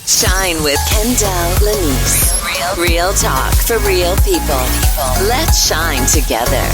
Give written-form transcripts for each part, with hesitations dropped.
Shine with Kendell Lenice. Real talk for real people. Let's shine together.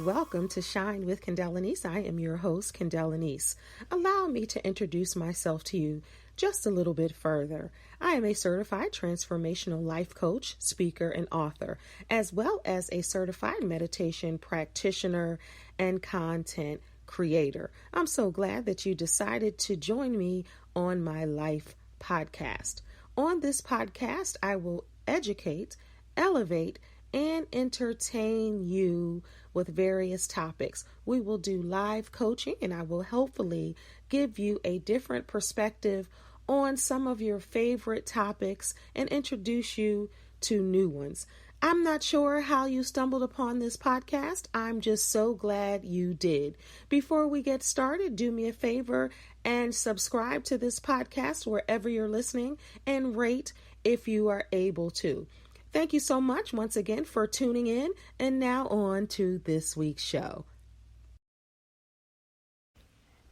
Welcome to Shine with Kendell Lenice. I am your host, Kendell Lenice. Allow me to introduce myself to you just a little bit further. I am a certified transformational life coach, speaker, and author, as well as a certified meditation practitioner and content creator. I'm so glad that you decided to join me on my life podcast. On this podcast, I will educate, elevate, and entertain you with various topics. We will do live coaching, and I will hopefully give you a different perspective on some of your favorite topics and introduce you to new ones. I'm not sure how you stumbled upon this podcast. I'm just so glad you did. Before we get started, do me a favor and subscribe to this podcast wherever you're listening and rate if you are able to. Thank you so much once again for tuning in, and now on to this week's show.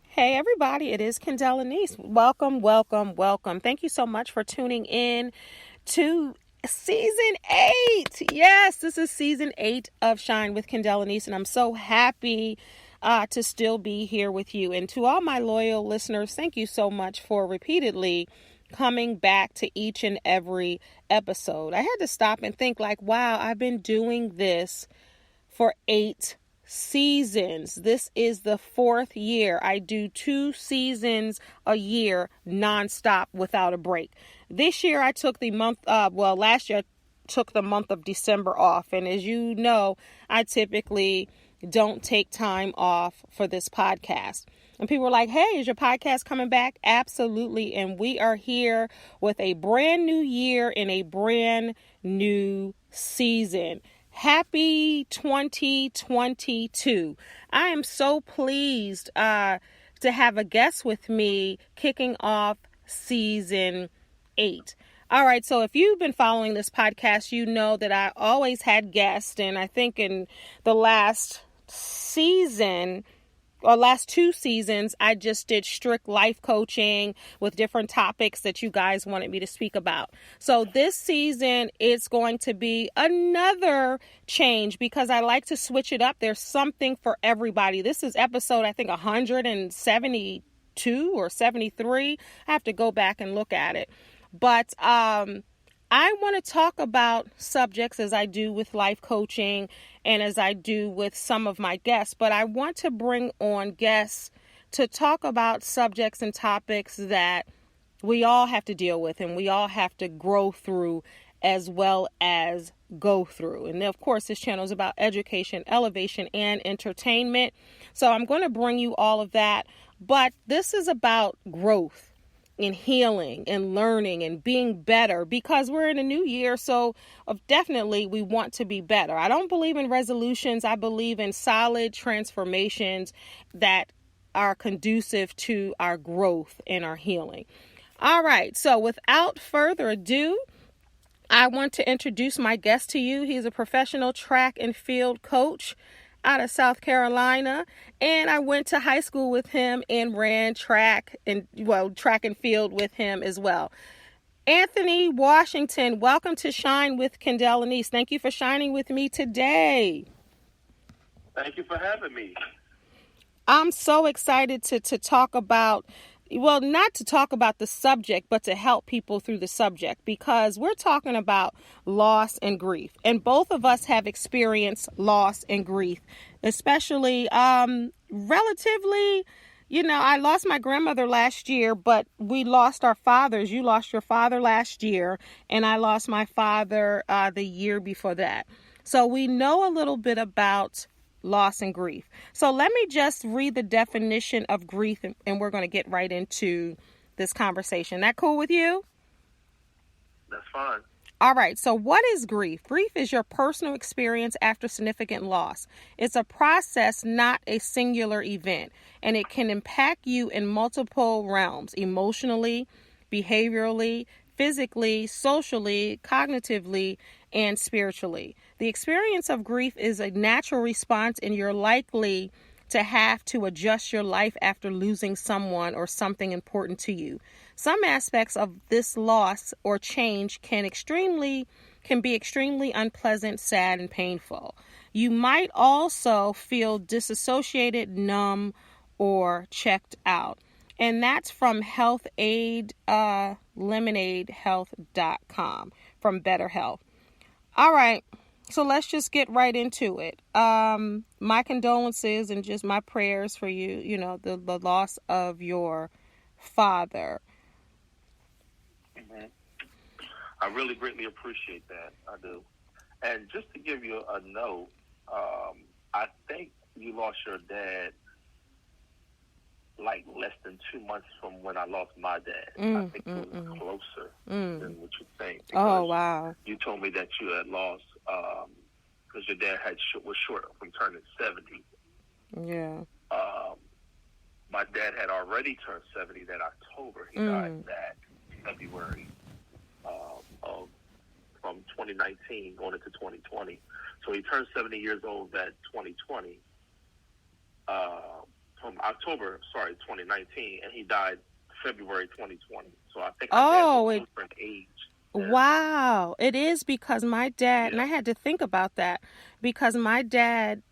Hey everybody, it is Kendell Lenice. Welcome. Thank you so much for tuning in to Season 8. Yes, this is Season 8 of Shine with Kendell Lenice, and I'm so happy to still be here with you. And to all my loyal listeners, thank you so much for repeatedly coming back to each and every episode. I had to stop and think wow, I've been doing this for 8 seasons. This is the 4th year. I do 2 seasons a year nonstop without a break. This year I took the last year I took the month of December off. And as you know, I typically don't take time off for this podcast. And people were like, hey, is your podcast coming back? Absolutely. And we are here with a brand new year and a brand new season. Happy 2022. I am so pleased to have a guest with me kicking off season 8. All right, so if you've been following this podcast, you know that I always had guests. And I think in the last 2 seasons, I just did strict life coaching with different topics that you guys wanted me to speak about. So this season, it's going to be another change because I like to switch it up. There's something for everybody. This is episode, I think, 172 or 73. I have to go back and look at it. But I want to talk about subjects as I do with life coaching and as I do with some of my guests, but I want to bring on guests to talk about subjects and topics that we all have to deal with and we all have to grow through as well as go through. And of course, this channel is about education, elevation, and entertainment. So I'm going to bring you all of that, but this is about growth and healing and learning and being better because we're in a new year. So definitely we want to be better. I don't believe in resolutions. I believe in solid transformations that are conducive to our growth and our healing. All right. So without further ado, I want to introduce my guest to you. He's a professional track and field coach out of South Carolina, and I went to high school with him and ran track and field with him as well. Anthony Washington, welcome to Shine with Kendell Lenice. Thank you for shining with me today. Thank you for having me. I'm so excited to talk about, not to talk about the subject, but to help people through the subject because we're talking about loss and grief. And both of us have experienced loss and grief, especially relatively, I lost my grandmother last year, but we lost our fathers. You lost your father last year, and I lost my father the year before that. So we know a little bit about loss and grief. So let me just read the definition of grief and we're going to get right into this conversation. That cool with you? That's fine. All right. So what is grief? Grief is your personal experience after significant loss. It's a process, not a singular event, and it can impact you in multiple realms: emotionally, behaviorally, physically, socially, cognitively, and spiritually. The experience of grief is a natural response, and you're likely to have to adjust your life after losing someone or something important to you. Some aspects of this loss or change can be extremely unpleasant, sad, and painful. You might also feel disassociated, numb, or checked out. And that's from Health Aid, lemonadehealth.com, from Better Health. All right, so let's just get right into it. My condolences and just my prayers for you, the loss of your father. Mm-hmm. I really greatly appreciate that. I do. And just to give you a note, I think you lost your dad like less than 2 months from when I lost my dad. I think it was closer than what you think. Oh, wow. You told me that you had lost, because your dad was short from turning 70. Yeah. My dad had already turned 70 that October. He died that February from 2019 going into 2020. So he turned 70 years old that 2020. From October, 2019, and he died February 2020. So I think our dad was different age. Wow. It is because my dad, and I had to think about that, because my dad,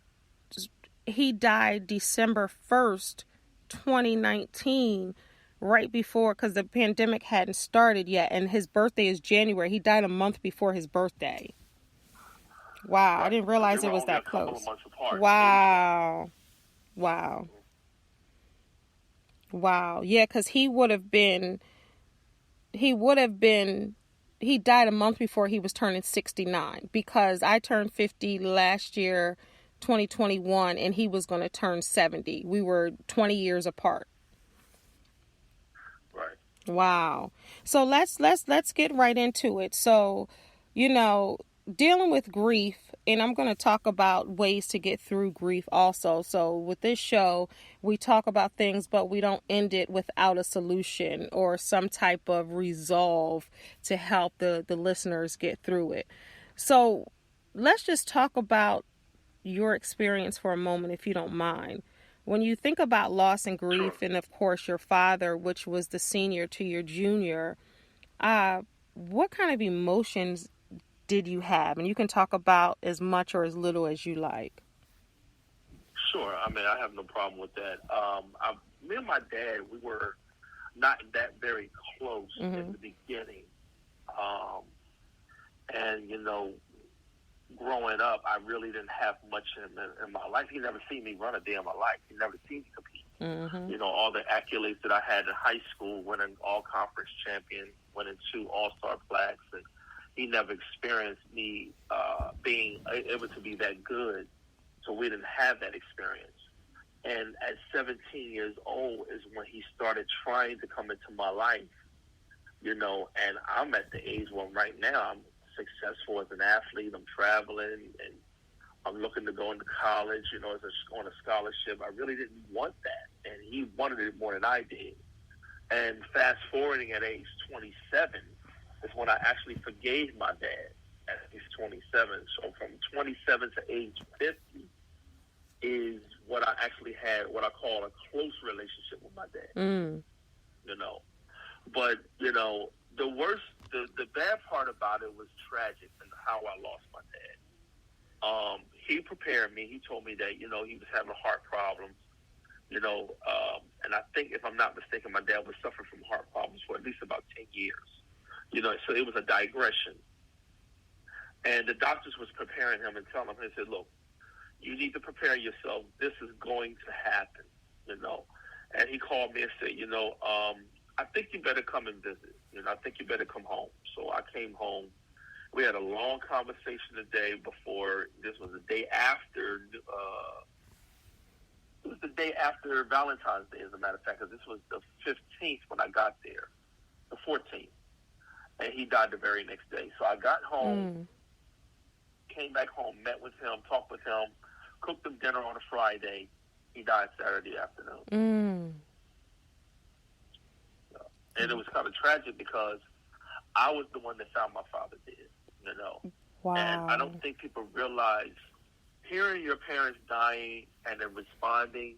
he died December 1st, 2019, right before, because the pandemic hadn't started yet, and his birthday is January. He died a month before his birthday. Wow. Right. I didn't realize So it was that close. couple of months apart. Wow. Wow. Wow. Yeah, because he died a month before he was turning 69, because I turned 50 last year, 2021, and he was going to turn 70. We were 20 years apart. Right. Wow. So let's get right into it. So, dealing with grief, and I'm going to talk about ways to get through grief also. So with this show, we talk about things, but we don't end it without a solution or some type of resolve to help the listeners get through it. So let's just talk about your experience for a moment, if you don't mind. When you think about loss and grief, and of course your father, which was the senior to your junior, what kind of emotions did you have? And you can talk about as much or as little as you like. Sure. I mean, I have no problem with that. Me and my dad, we were not that very close in the beginning. And, growing up, I really didn't have much in my life. He never seen me run a day in my life. He never seen me compete. All the accolades that I had in high school, winning all-conference champion, winning 2 all-star plaques, and he never experienced me being able to be that good, so we didn't have that experience. And at 17 years old is when he started trying to come into my life, and I'm at the age where right now I'm successful as an athlete. I'm traveling, and I'm looking to go into college, on a scholarship. I really didn't want that, and he wanted it more than I did. And fast forwarding at age 27, is when I actually forgave my dad at age 27. So from 27 to age 50 is what I actually had, what I call a close relationship with my dad. But, the worst, the bad part about it was tragic and how I lost my dad. He prepared me. He told me that, he was having heart problems, and I think, if I'm not mistaken, my dad was suffering from heart problems for at least about 10 years. So it was a digression. And the doctors was preparing him and telling him, they said, look, you need to prepare yourself. This is going to happen, And he called me and said, I think you better come and visit. I think you better come home. So I came home. We had a long conversation the day before. This was the day after, it was the day after Valentine's Day, as a matter of fact, because this was the 15th when I got there, the 14th. And he died the very next day. So I got home, came back home, met with him, talked with him, cooked him dinner on a Friday. He died Saturday afternoon. And it was kind of tragic because I was the one that found my father dead, you know. Wow. And I don't think people realize hearing your parents dying and then responding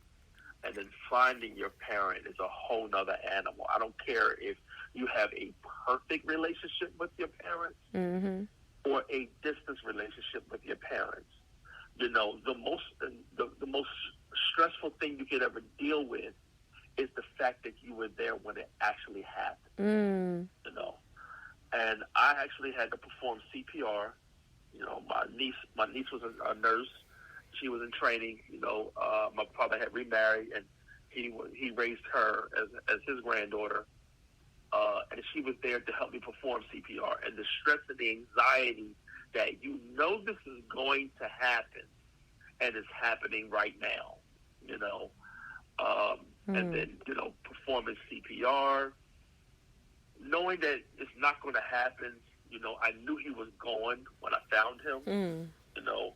and then finding your parent is a whole nother animal. I don't care if you have a perfect relationship with your parents or a distance relationship with your parents. You know, the most stressful thing you could ever deal with is the fact that you were there when it actually happened. You know, and I actually had to perform CPR. You know, my niece was a nurse. She was in training. You know, my father had remarried, and he raised her as his granddaughter, and she was there to help me perform CPR. And the stress and the anxiety that you know this is going to happen, and it's happening right now. You know, and then performing CPR, knowing that it's not going to happen. You know, I knew he was gone when I found him. You know.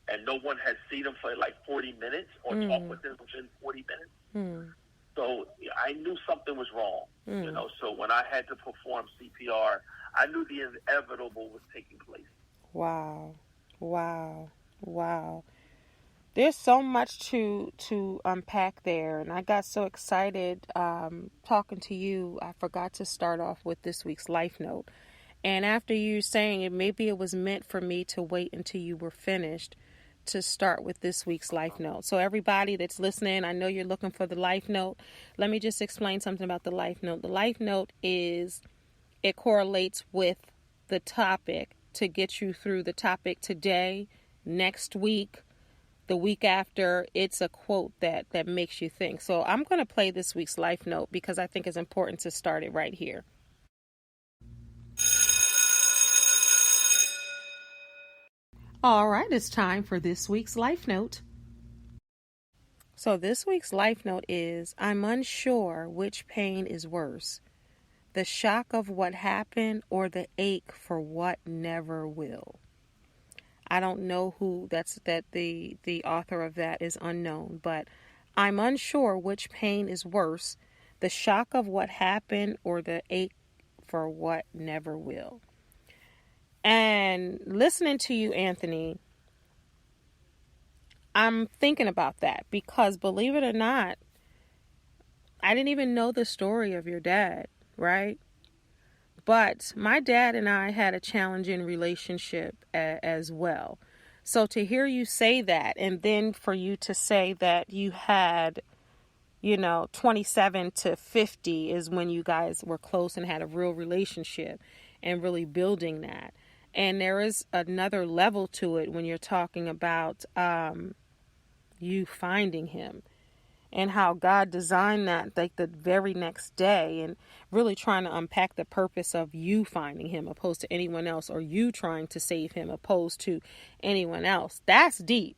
And no one had seen him for like 40 minutes or talked with him within 40 minutes. So I knew something was wrong, you know. So when I had to perform CPR, I knew the inevitable was taking place. Wow. There's so much to unpack there. And I got so excited talking to you. I forgot to start off with this week's Life Note. And after you saying it, maybe it was meant for me to wait until you were finished to start with this week's Life Note. So everybody that's listening, I know you're looking for the Life Note. Let me just explain something about the Life Note. The Life Note it correlates with the topic to get you through the topic today, next week, the week after. It's a quote that makes you think. So I'm going to play this week's Life Note because I think it's important to start it right here. All right, it's time for this week's Life Note. So this week's Life Note is, I'm unsure which pain is worse, the shock of what happened or the ache for what never will. I don't know who the author of that is unknown, but I'm unsure which pain is worse, the shock of what happened or the ache for what never will. And listening to you, Anthony, I'm thinking about that because, believe it or not, I didn't even know the story of your dad, right? But my dad and I had a challenging relationship as well. So to hear you say that, and then for you to say that you had, 27 to 50 is when you guys were close and had a real relationship and really building that. And there is another level to it when you're talking about you finding him and how God designed that like the very next day, and really trying to unpack the purpose of you finding him opposed to anyone else, or you trying to save him opposed to anyone else. That's deep.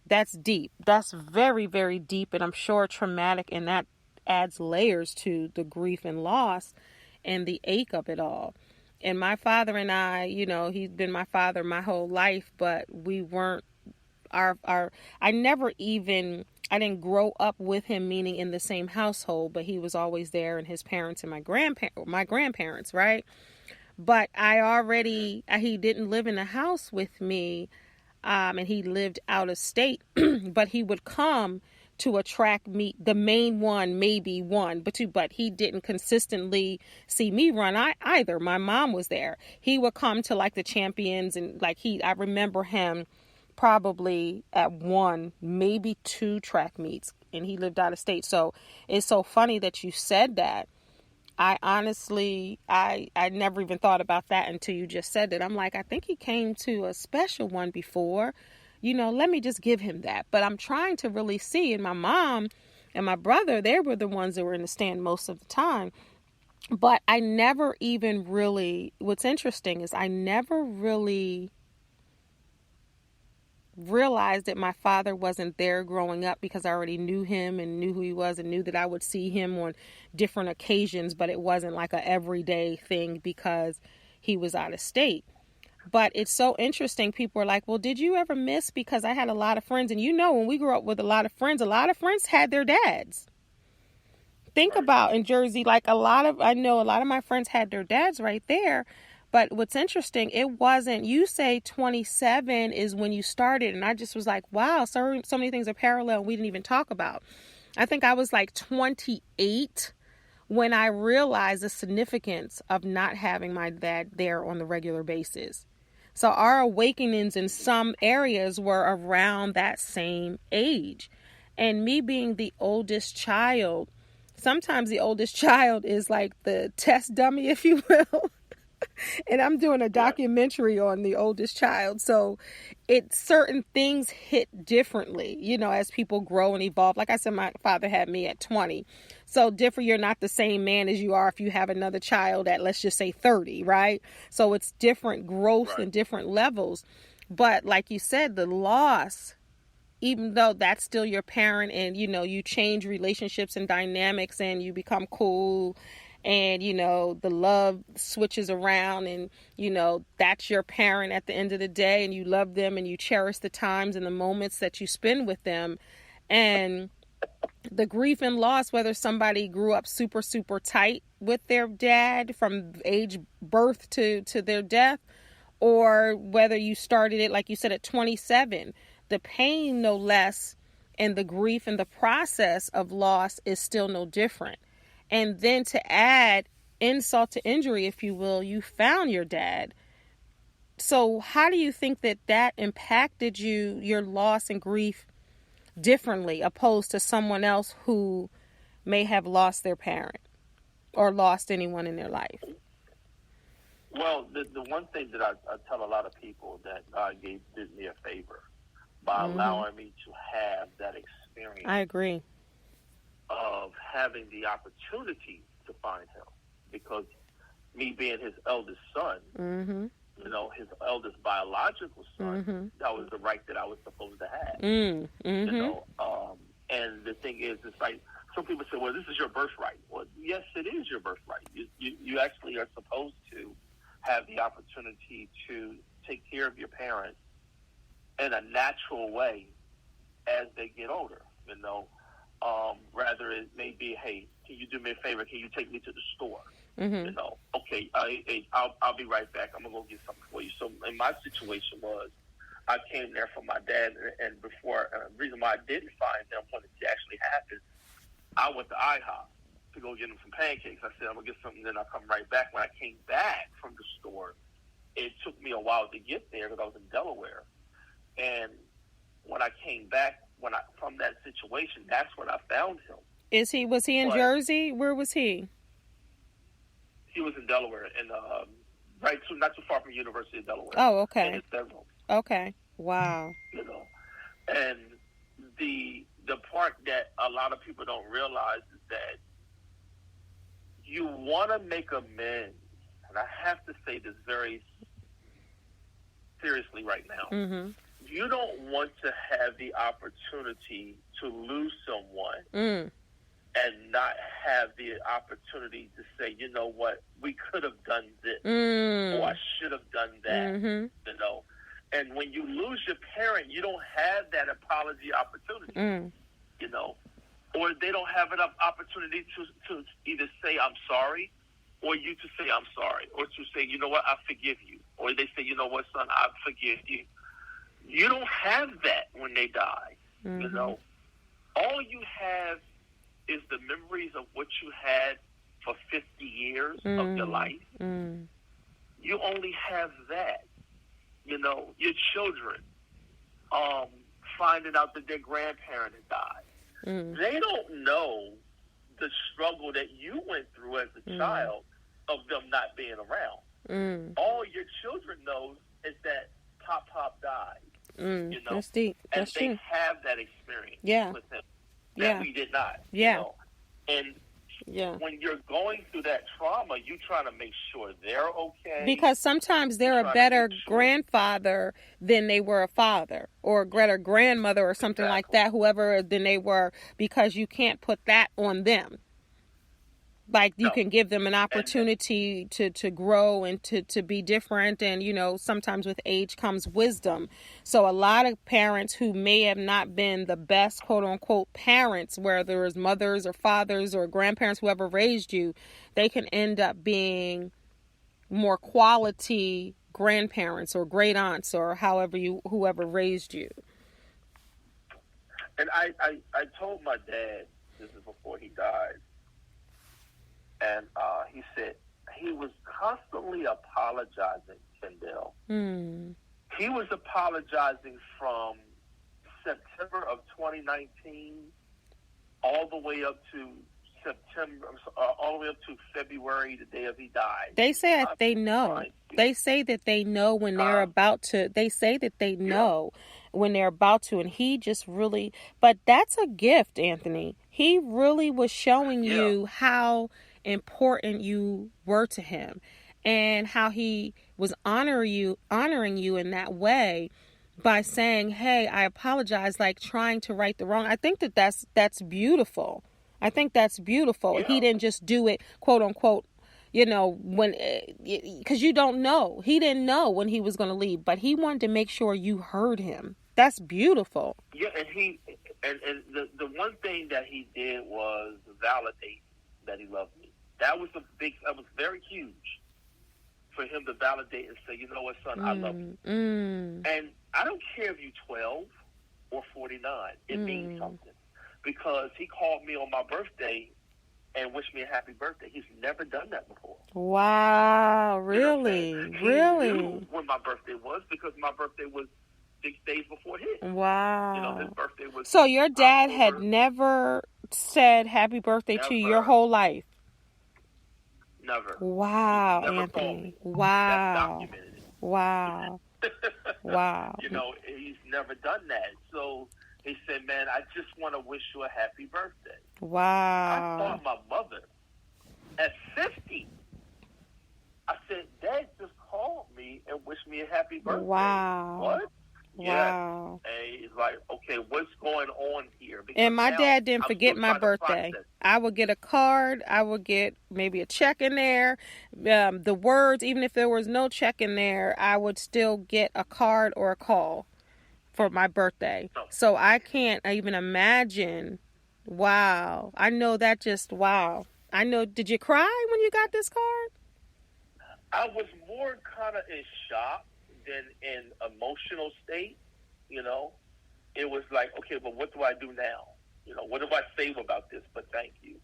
That's deep. That's very, very deep. And I'm sure traumatic, and that adds layers to the grief and loss and the ache of it all. And my father and I, he's been my father my whole life, but we weren't I didn't grow up with him, meaning in the same household, but he was always there, and his parents and my grandparents, right? But he didn't live in the house with me, and he lived out of state, but he would come to a track meet, the main one, maybe one, but he didn't consistently see me run either. My mom was there. He would come to like the champions, and I remember him probably at one, maybe two track meets, and he lived out of state. So it's so funny that you said that. I honestly, I never even thought about that until you just said that. I'm like, I think he came to a special one before. Let me just give him that. But I'm trying to really see. And my mom and my brother, they were the ones that were in the stand most of the time. But I never even really, what's interesting is I never really realized that my father wasn't there growing up because I already knew him and knew who he was and knew that I would see him on different occasions. But it wasn't like a everyday thing because he was out of state. But it's so interesting. People are like, well, did you ever miss? Because I had a lot of friends. And when we grew up with a lot of friends had their dads. think about in Jersey, like I know a lot of my friends had their dads right there. But what's interesting, it wasn't, you say 27 is when you started. And I just was like, wow, so many things are parallel we didn't even talk about. I think I was like 28 when I realized the significance of not having my dad there on the regular basis. So our awakenings in some areas were around that same age. And me being the oldest child, sometimes the oldest child is like the test dummy, if you will. And I'm doing a documentary on the oldest child. So certain things hit differently, as people grow and evolve. Like I said, my father had me at 20. So different, you're not the same man as you are if you have another child at, let's just say 30, right? So it's different growth and different levels. But like you said, the loss, even though that's still your parent and, you change relationships and dynamics and you become cool and, the love switches around and, that's your parent at the end of the day and you love them and you cherish the times and the moments that you spend with them. And the grief and loss, whether somebody grew up super, super tight with their dad from age birth to their death, or whether you started it, like you said, at 27, the pain, no less, and the grief and the process of loss is still no different. And then to add insult to injury, if you will, you found your dad. So how do you think that impacted your loss and grief differently opposed to someone else who may have lost their parent or lost anyone in their life? Well, the one thing that I tell a lot of people that God did me a favor by allowing me to have that experience. I agree. Of having the opportunity to find him, because me being his eldest son, his eldest biological son, that was the right that I was supposed to have. And the thing is, it's like some people say, "Well, this is your birthright." Well, yes, it is your birthright. You actually are supposed to have the opportunity to take care of your parents in a natural way as they get older. Rather it may be, hey, can you do me a favor? Can you take me to the store? Okay, I'll be right back. I'm gonna go get something for you. So in my situation was, I came there for my dad, and before the reason why I didn't find him when it actually happened, I went to IHOP to go get him some pancakes. I said I'm gonna get something, then I'll come right back. When I came back from the store, it took me a while to get there because I was in Delaware, and when I came back. From that situation, that's when I found him. Was he in Jersey? Where was he? He was in Delaware, and not too far from the University of Delaware. Oh, okay. Okay. Wow. And the part that a lot of people don't realize is that you want to make amends, and I have to say this very seriously right now. You don't want to have the opportunity to lose someone and not have the opportunity to say, you know what, we could have done this or I should have done that, And when you lose your parent, you don't have that apology opportunity, or they don't have enough opportunity to either say, I'm sorry, or you to say, I'm sorry, or to say, you know what, I forgive you. Or they say, you know what, son, I forgive you. You don't have that when they die, All you have is the memories of what you had for 50 years of your life. You only have that. Your children finding out that their grandparent had died. They don't know the struggle that you went through as a child of them not being around. All your children know is that Pop died. That's deep. That's and they true. have that experience with him that we did not. And when you're going through that trauma, you trying to make sure they're okay. Because sometimes they're a better grandfather than they were a father, or a better grandmother, or something like that. Whoever than they were, because you can't put that on them. Like you No. can give them an opportunity to grow and to be different. And, sometimes with age comes wisdom. So a lot of parents who may have not been the best, quote unquote, parents, whether it's mothers or fathers or grandparents, whoever raised you, they can end up being more quality grandparents or great aunts or whoever raised you. And I told my dad, this is before he died, and he said he was constantly apologizing, Kendell. He was apologizing from September of 2019 all the way up to all the way up to February, the day of he died. They say that they know. They say that they know when they're about to. They say that they know when they're about to. And he just really, but that's a gift, Anthony. He really was showing you how important you were to him and how he was honoring you in that way by saying, hey, I apologize, like trying to right the wrong. I think that's beautiful. I think that's beautiful. Yeah. He didn't just do it, quote unquote, when, because you don't know. He didn't know when he was going to leave, but he wanted to make sure you heard him. That's beautiful. Yeah, and the one thing that he did was validate that he loved me. That was very huge for him to validate and say, you know what, son, I love you. And I don't care if you're 12 or 49. It means something. Because he called me on my birthday and wished me a happy birthday. He's never done that before. Wow, really? He knew when my birthday was because my birthday was 6 days before his. Wow. His birthday was. So your dad October. had never said happy birthday to you your whole life? Never. Wow, Never Anthony. Wow. That's documented. Wow. Wow. He's never done that. So he said, man, I just want to wish you a happy birthday. Wow. I thought my mother, at 50, I said, Dad just called me and wished me a happy birthday. Wow. What? Wow. Yeah. And he's like, okay, what's going on here? Because and my dad didn't forget my birthday. I would get a card. I would get maybe a check in there. The words, even if there was no check in there, I would still get a card or a call for my birthday. So I can't even imagine. Wow. I know that just, wow. I know. Did you cry when you got this card? I was more kind of in shock than in emotional state. It was like, okay, but what do I do now? What do I say about this? But thank you.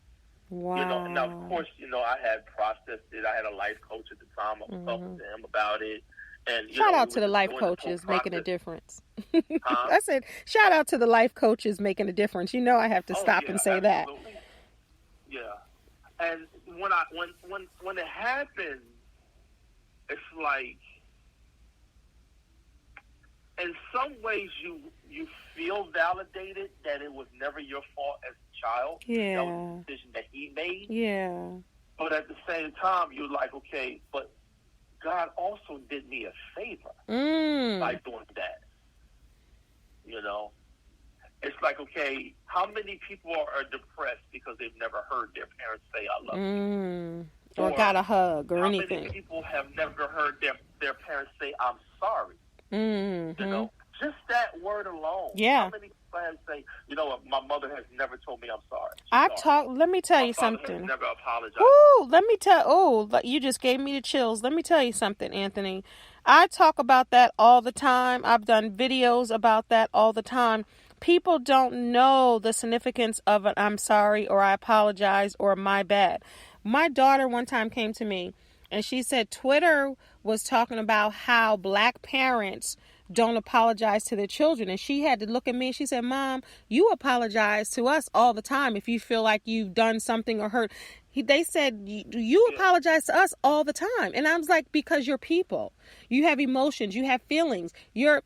Wow. Now, of course, I had processed it. I had a life coach at the time. I was talking to him about it. And shout out to the life coaches making a difference. I said, shout out to the life coaches making a difference. I have to stop and say absolutely. that. Yeah. And when it happened, it's like, in some ways you feel validated that it was never your fault as a child. Yeah. That was a decision that he made. Yeah. But at the same time, you're like, okay, but God also did me a favor by doing that. It's like, okay, how many people are depressed because they've never heard their parents say, I love you? Or got a hug or anything. How many people have never heard their parents say, I'm sorry? Just that word alone. Yeah. How many people have say, my mother has never told me I'm sorry. Let me tell you something. My father has never apologized. You just gave me the chills. Let me tell you something, Anthony. I talk about that all the time. I've done videos about that all the time. People don't know the significance of an I'm sorry or I apologize or my bad. My daughter one time came to me and she said Twitter was talking about how black parents don't apologize to their children. And she had to look at me and she said, Mom, you apologize to us all the time if you feel like you've done something or hurt. They said, you apologize to us all the time. And I was like, because you're people. You have emotions. You have feelings.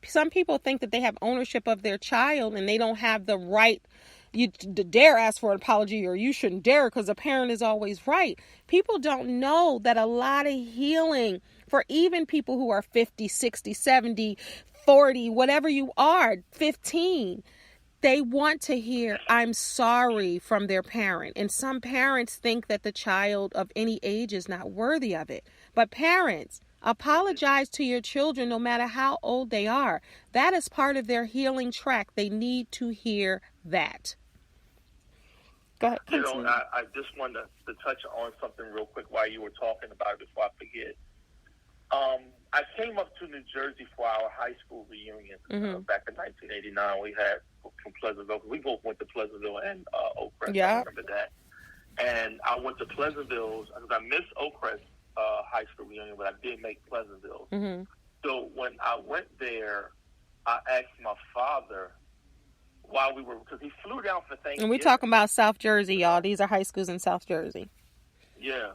Some people think that they have ownership of their child and they don't have the right you dare ask for an apology, or you shouldn't dare because a parent is always right. People don't know that a lot of healing for even people who are 50, 60, 70, 40, whatever you are, 15, They want to hear, I'm sorry from their parent. And some parents think that the child of any age is not worthy of it. But parents, apologize to your children no matter how old they are. That is part of their healing track. They need to hear that. Go ahead. Continue. I just wanted to touch on something real quick while you were talking about it before I forget. I came up to New Jersey for our high school reunion back in 1989. We had from Pleasantville. We both went to Pleasantville and Oakcrest. Yeah. I remember that. And I went to Pleasantville because I missed Oakcrest high school reunion, but I did make Pleasantville. Mm-hmm. So when I went there, I asked my father while we were, because he flew down for Thanksgiving. And we're talking about South Jersey, y'all. These are high schools in South Jersey. Yeah.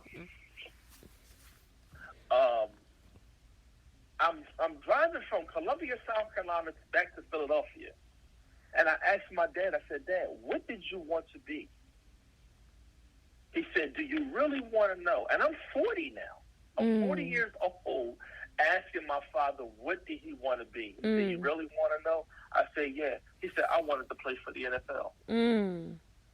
I'm driving from Columbia, South Carolina, back to Philadelphia. And I asked my dad, I said, Dad, what did you want to be? He said, do you really want to know? And I'm 40 now. I'm 40 years old, asking my father, what did he want to be? Do you really want to know? I said, yeah. He said, I wanted to play for the NFL.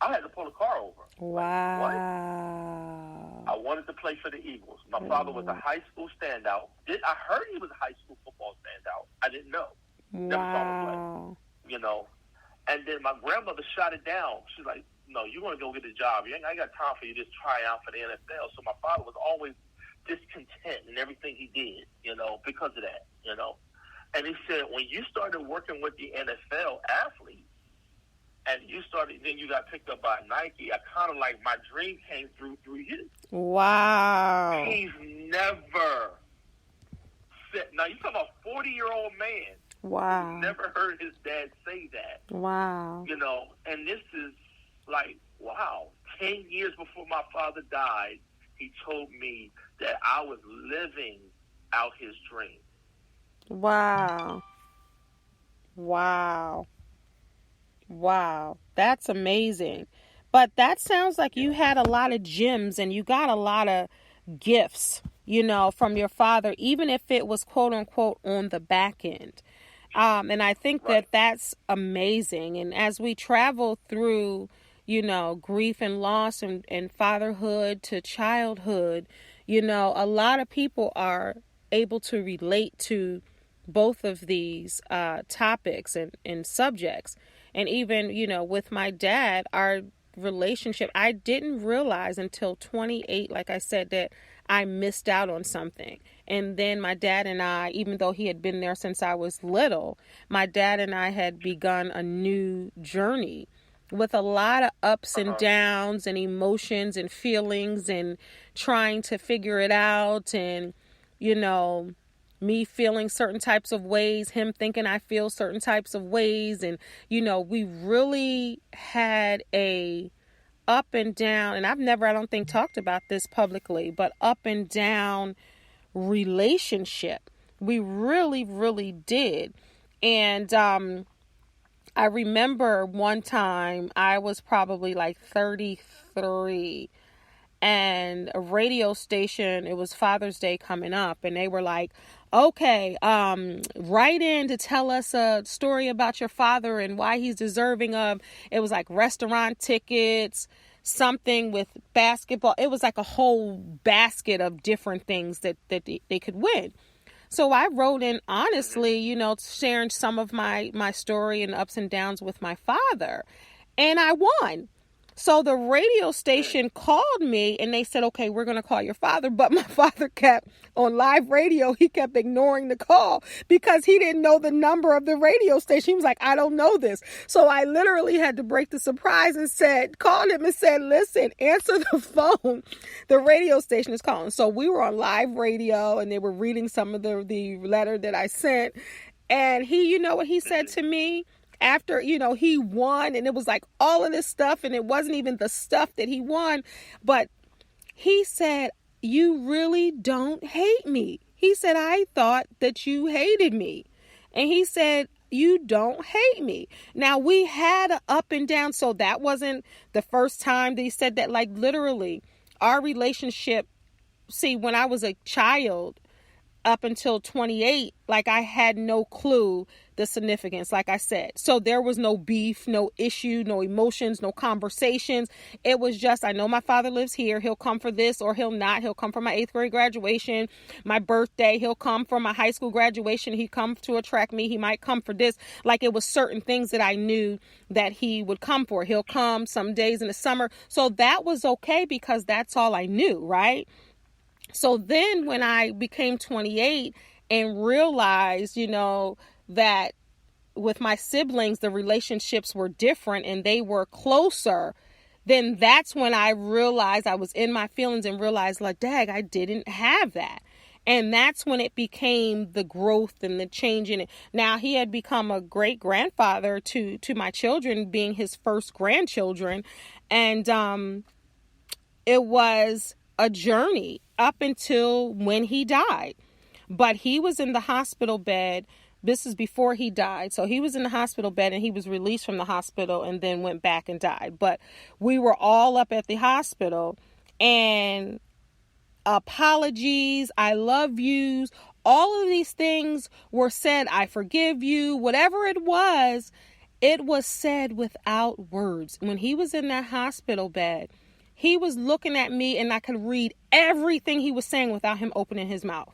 I had to pull the car over. Wow. Like, what? I wanted to play for the Eagles. My father was a high school standout. I heard he was a high school football standout. I didn't know. Never saw him play. And then my grandmother shot it down. She's like, no, you're going to go get a job. I ain't got time for you to just try out for the NFL. So my father was always discontent in everything he did, because of that, And he said, when you started working with the NFL athletes, and then you got picked up by Nike, I kind of like my dream came through you. Wow. He's never said, now you're talking about a 40-year-old man. Wow. Never heard his dad say that. Wow. And this is like, wow, 10 years before my father died, he told me that I was living out his dream. Wow. Wow. Wow. That's amazing. But that sounds like you had a lot of gems and you got a lot of gifts, from your father, even if it was quote unquote on the back end. And I think that that's amazing. And as we travel through, grief and loss and fatherhood to childhood, a lot of people are able to relate to both of these topics and subjects. And even, with my dad, our relationship, I didn't realize until 28, like I said, that I missed out on something. And then my dad and I, even though he had been there since I was little, my dad and I had begun a new journey with a lot of ups and downs and emotions and feelings and trying to figure it out and, me feeling certain types of ways, him thinking I feel certain types of ways. And, we really had a up and down, and I've never, I don't think, talked about this publicly, but up and down relationship. We really, really did. And I remember one time I was probably like 33 and a radio station, it was Father's Day coming up, and they were like, okay, write in to tell us a story about your father and why he's deserving of, it was like restaurant tickets, something with basketball. It was like a whole basket of different things that they could win. So I wrote in honestly, sharing some of my story and ups and downs with my father, and I won. So the radio station called me and they said, okay, we're going to call your father. But my father kept on live radio. He kept ignoring the call because he didn't know the number of the radio station. He was like, I don't know this. So I literally had to break the surprise and called him and said, listen, answer the phone. The radio station is calling. So we were on live radio and they were reading some of the letter that I sent. And he, you know what he said to me? After, he won, and it was like all of this stuff, and it wasn't even the stuff that he won, but he said, you really don't hate me. He said, I thought that you hated me. And he said, you don't hate me. Now, we had an up and down, so that wasn't the first time that he said that. Like, literally, our relationship, see, when I was a child, up until 28, like I had no clue the significance, like I said. So there was no beef, no issue, no emotions, no conversations. It was just, I know my father lives here. He'll come for this or he'll not. He'll come for my 8th grade graduation, my birthday. He'll come for my high school graduation. He come to attract me. He might come for this. Like, it was certain things that I knew that he would come for. He'll come some days in the summer. So that was okay because that's all I knew, right? So then when I became 28 and realized, that with my siblings, the relationships were different and they were closer, then that's when I realized I was in my feelings and realized, like, dang, I didn't have that. And that's when it became the growth and the change in it. Now, he had become a great grandfather to my children, being his first grandchildren. And it was a journey up until when he died. But he was in the hospital bed. This is before he died. So he was in the hospital bed and he was released from the hospital and then went back and died. But we were all up at the hospital, and apologies, I love yous, all of these things were said. I forgive you, whatever it was said without words. When he was in that hospital bed, he was looking at me and I could read everything he was saying without him opening his mouth.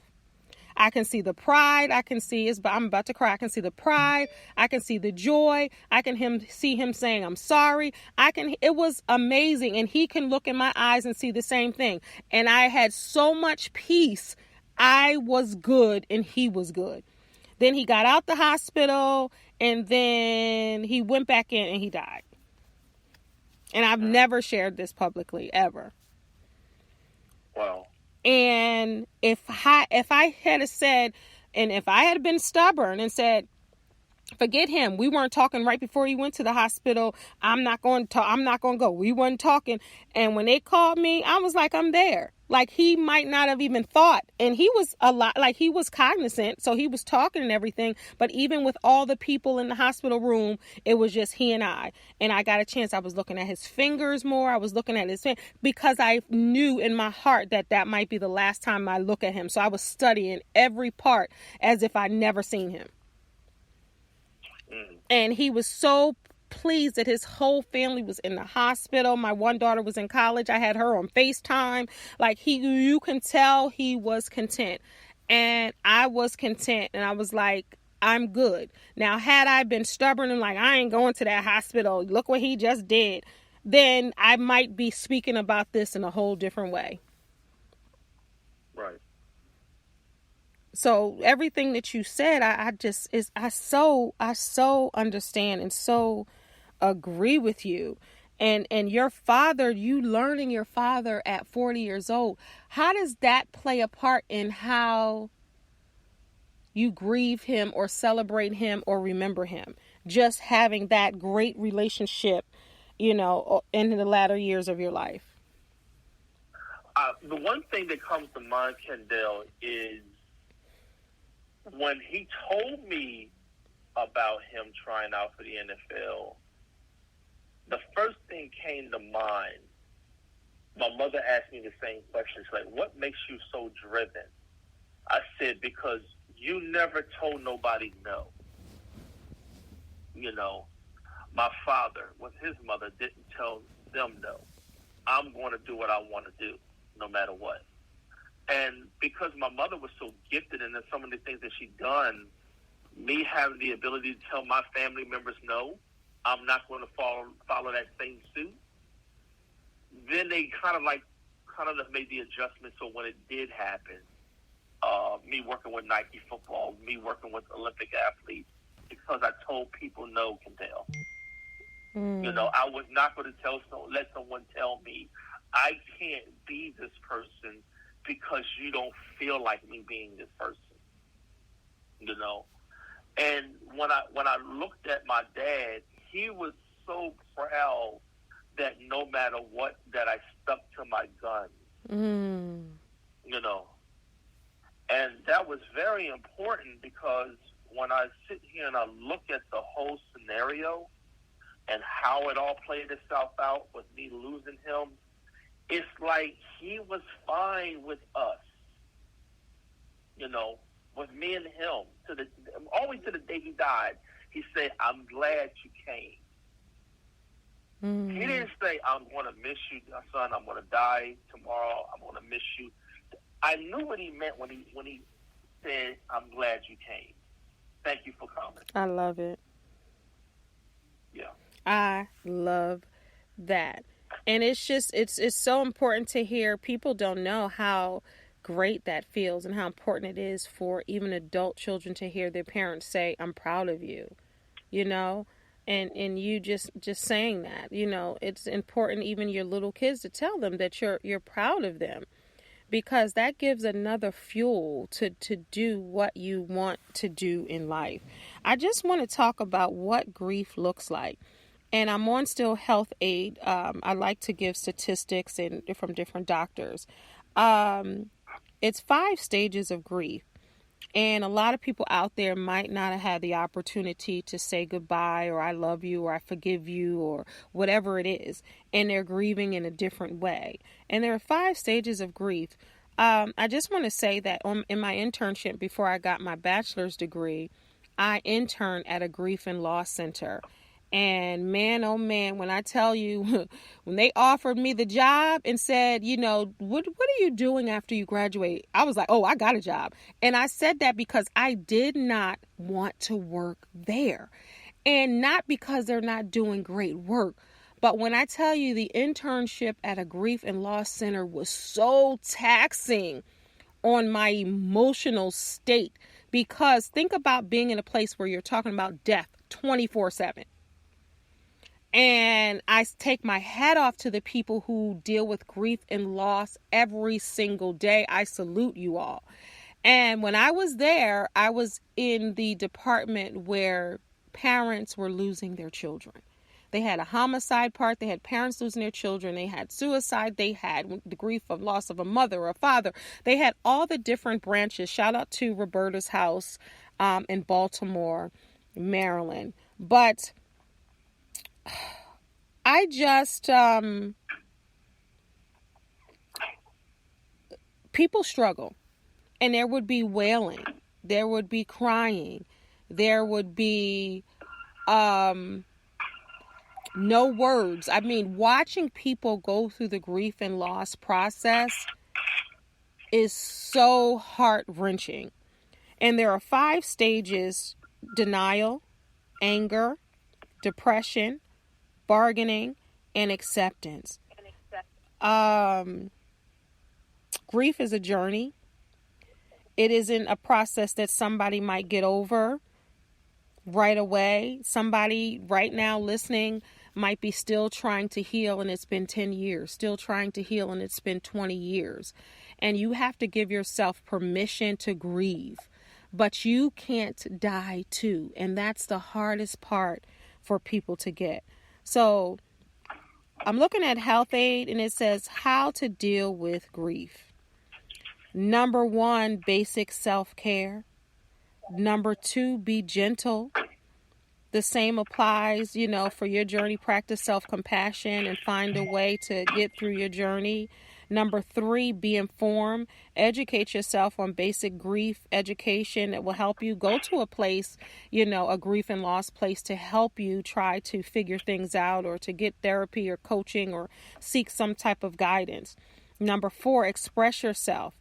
I can see the pride. I can see I'm about to cry. I can see the pride. I can see the joy. I can see him saying, I'm sorry. It was amazing. And he can look in my eyes and see the same thing. And I had so much peace. I was good and he was good. Then he got out the hospital and then he went back in and he died. And I've never shared this publicly, ever. Wow. And if I had said, and if I had been stubborn and said, forget him, we weren't talking right before he went to the hospital, I'm not going to go. We weren't talking. And when they called me, I was like, I'm there. Like, he might not have even thought. And he was he was cognizant. So he was talking and everything. But even with all the people in the hospital room, it was just he and I. And I got a chance. I was looking at his fingers more. I was looking at his fingers because I knew in my heart that might be the last time I look at him. So I was studying every part as if I'd never seen him. And he was so pleased that his whole family was in the hospital. My one daughter was in college. I had her on FaceTime. Like, you can tell he was content. And I was content. And I was like, I'm good. Now, had I been stubborn and like, I ain't going to that hospital, look what he just did, then I might be speaking about this in a whole different way. Right. So everything that you said, I so understand and so agree with you. And your father, you learning your father at 40 years old, how does that play a part in how you grieve him or celebrate him or remember him? Just having that great relationship, in the latter years of your life. The one thing that comes to mind, Kendell, is when he told me about him trying out for the NFL, the first thing came to mind, my mother asked me the same question. She's like, what makes you so driven? I said, because you never told nobody no. My father with his mother didn't tell them no. I'm going to do what I want to do, no matter what. And because my mother was so gifted in some of the things that she'd done, me having the ability to tell my family members no, I'm not going to follow that same suit. Then they kind of made the adjustment. So when it did happen, me working with Nike football, me working with Olympic athletes, because I told people no, Kendell. I was not going to let someone tell me I can't be this person because you don't feel like me being this person. And when I looked at my dad, he was so proud that no matter what, that I stuck to my guns. And that was very important, because when I sit here and I look at the whole scenario and how it all played itself out with me losing him, it's like he was fine with us. was me and him always to the day he died. He said, "I'm glad you came." He didn't say, "I'm going to miss you, son. I'm going to die tomorrow. I'm going to miss you." I knew what he meant when he said, "I'm glad you came. Thank you for coming." I love it. Yeah. I love that. And it's just, it's so important to hear. People don't know how great that feels and how important it is for even adult children to hear their parents say, "I'm proud of you," you know? And you just saying that, you know, it's important, even your little kids, to tell them that you're proud of them, because that gives another fuel to do what you want to do in life. I just want to talk about what grief looks like. And I'm on still Health Aid. I like to give statistics from different doctors. It's 5 stages of grief. And a lot of people out there might not have had the opportunity to say goodbye, or "I love you," or "I forgive you," or whatever it is. And they're grieving in a different way. And there are 5 stages of grief. I just want to say that in my internship before I got my bachelor's degree, I interned at a grief and loss center. And man, oh man, when I tell you, when they offered me the job and said, you know, what are you doing after you graduate? I was like, oh, I got a job. And I said that because I did not want to work there. And not because they're not doing great work. But when I tell you, the internship at a grief and loss center was so taxing on my emotional state, because think about being in a place where you're talking about death 24/7. And I take my hat off to the people who deal with grief and loss every single day. I salute you all. And when I was there, I was in the department where parents were losing their children. They had a homicide part. They had parents losing their children. They had suicide. They had the grief of loss of a mother or a father. They had all the different branches. Shout out to Roberta's house in Baltimore, Maryland. But I just, people struggle, and there would be wailing, there would be crying, there would be, no words. I mean, watching people go through the grief and loss process is so heart-wrenching. And there are 5 stages: denial, anger, depression, bargaining, and acceptance. Grief is a journey. It isn't a process that somebody might get over right away. Somebody right now listening might be still trying to heal, and it's been 10 years, still trying to heal, and it's been 20 years. And you have to give yourself permission to grieve, but you can't die too. And that's the hardest part for people to get. So I'm looking at Health Aid, and it says how to deal with grief. Number 1, basic self-care. Number 2, be gentle. The same applies, you know, for your journey. Practice self-compassion and find a way to get through your journey. Number 3, be informed. Educate yourself on basic grief education that will help you go to a place, you know, a grief and loss place, to help you try to figure things out, or to get therapy or coaching, or seek some type of guidance. Number 4, express yourself.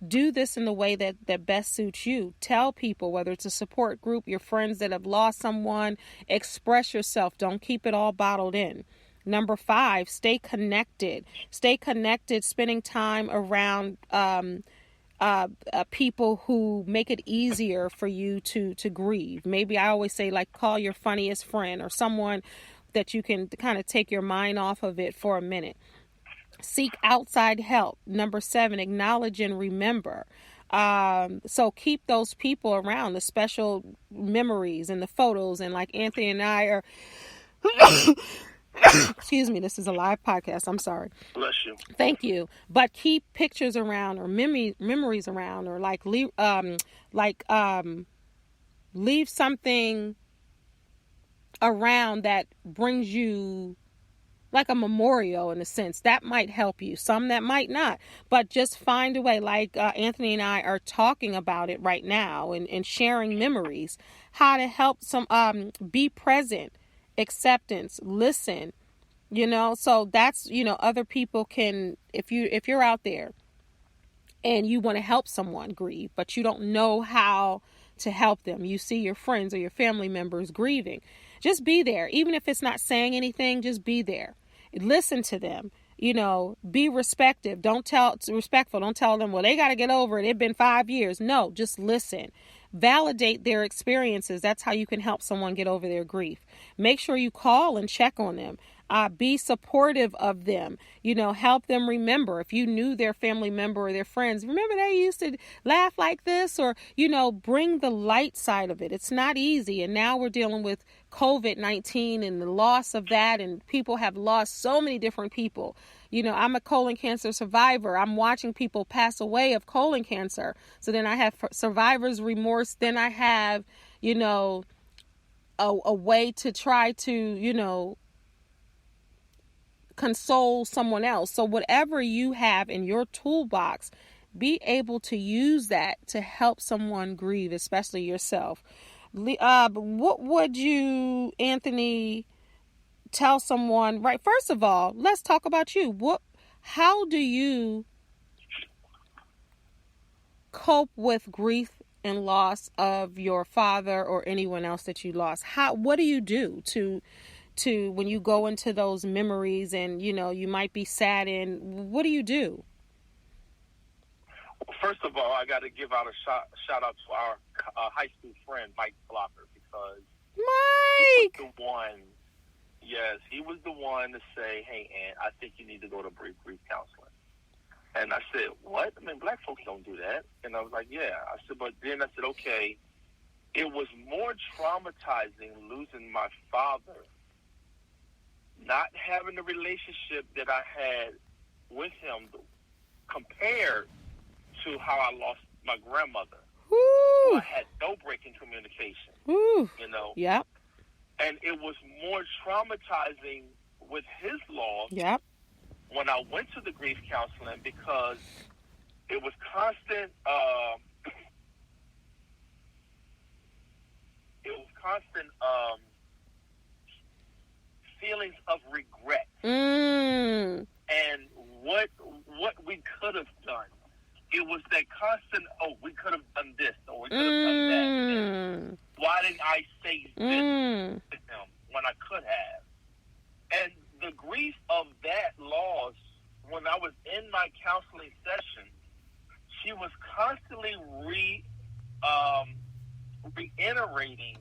Do this in the way that best suits you. Tell people, whether it's a support group, your friends that have lost someone, express yourself. Don't keep it all bottled in. Number 5, stay connected. Stay connected, spending time around people who make it easier for you to grieve. Maybe I always say, like, call your funniest friend, or someone that you can kind of take your mind off of it for a minute. Seek outside help. Number 7, acknowledge and remember. So keep those people around, the special memories and the photos. And like Anthony and I are, excuse me, this is a live podcast. I'm sorry. Bless you. Thank you. But keep pictures around, or memories around, or leave something around that brings you like a memorial in a sense. That might help you. Some that might not. But just find a way. Like Anthony and I are talking about it right now and sharing memories. How to help some be present, acceptance, listen. So that's, other people can, if you're out there and you want to help someone grieve, but you don't know how to help them. You see your friends or your family members grieving. Just be there. Even if it's not saying anything, just be there. Listen to them. Be respectful. Don't tell them, well, they got to get over it. It's been 5 years. No, just listen. Validate their experiences. That's how you can help someone get over their grief. Make sure you call and check on them. Be supportive of them. Help them remember. If you knew their family member or their friends, remember they used to laugh like this, or, bring the light side of it. It's not easy. And now we're dealing with COVID-19 and the loss of that. And people have lost so many different people. I'm a colon cancer survivor. I'm watching people pass away of colon cancer. So then I have survivor's remorse. Then I have, a way to try to, console someone else. So whatever you have in your toolbox, be able to use that to help someone grieve, especially yourself. What would you, Anthony, tell someone, right? First of all, let's talk about you. How do you cope with grief and loss of your father or anyone else that you lost? What do you do to when you go into those memories and, you might be sad, and what do you do? Well, first of all, I got to give out a shout out to our high school friend, Mike Blocker, because Mike! he was the one, yes, he was the one to say, hey, Aunt, I think you need to go to grief counseling. And I said, what? I mean, black folks don't do that. And I was like, yeah. I said, but then I said, okay, it was more traumatizing losing my father, not having the relationship that I had with him compared to how I lost my grandmother. Ooh. I had no break in communication. Ooh. Yep. And it was more traumatizing with his loss. Yep. When I went to the grief counseling, because it was constant. Feelings of regret and what we could have done. It was that constant, we could have done this, or we could have done that. And why didn't I say this to him when I could have? And the grief of that loss, when I was in my counseling session, she was constantly reiterating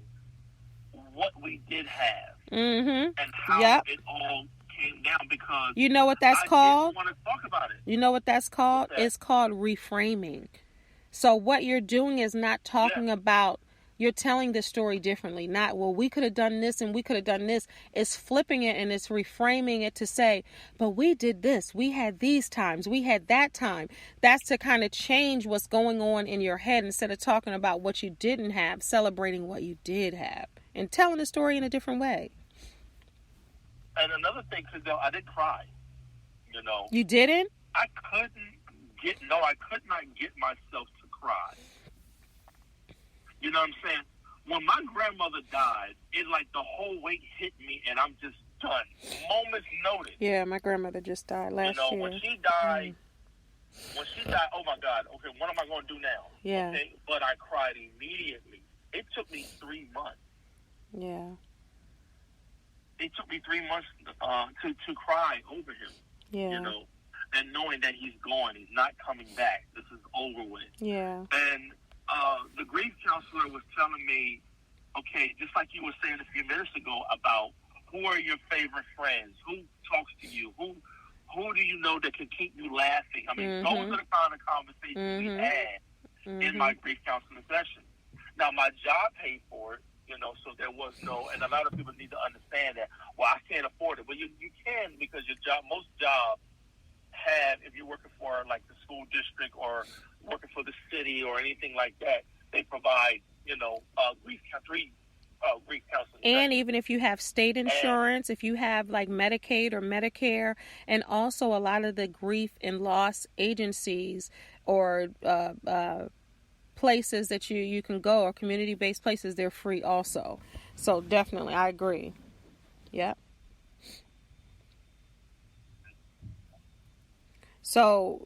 what we did have and how it all came down, because you know what that's called? I didn't want to talk about it. You know what that's called? It's called reframing. So what you're doing is not talking about, you're telling the story differently. Not, well, we could have done this and we could have done this. It's flipping it and it's reframing it to say, but we did this. We had these times. We had that time. That's to kind of change what's going on in your head, instead of talking about what you didn't have, celebrating what you did have and telling the story in a different way. And another thing, Kendell, I didn't cry. You didn't? I could not get myself to cry. You know what I'm saying? When my grandmother died, it like the whole weight hit me, and I'm just done. Moment's notice. Yeah, my grandmother just died last year. When she died, oh my God, okay, what am I going to do now? Yeah. Okay, but I cried immediately. It took me 3 months. Yeah. It took me 3 months to cry over him. Yeah. And knowing that he's gone, he's not coming back. This is over with. Yeah. And the grief counselor was telling me, okay, just like you were saying a few minutes ago about who are your favorite friends, who talks to you, who do you know that can keep you laughing? I mean, those are the kind of conversations we had in my grief counseling session. Now, my job paid for it, so there was no, and a lot of people need to understand that, well, I can't afford it. Well, you can, because your job, most jobs have, if you're working for like the school district or working for the city or anything like that, they provide, grief counseling And sessions. even if you have state insurance, if you have like Medicaid or Medicare, and also a lot of the grief and loss agencies or places that you can go, or community-based places, they're free also. So definitely, I agree. Yep. So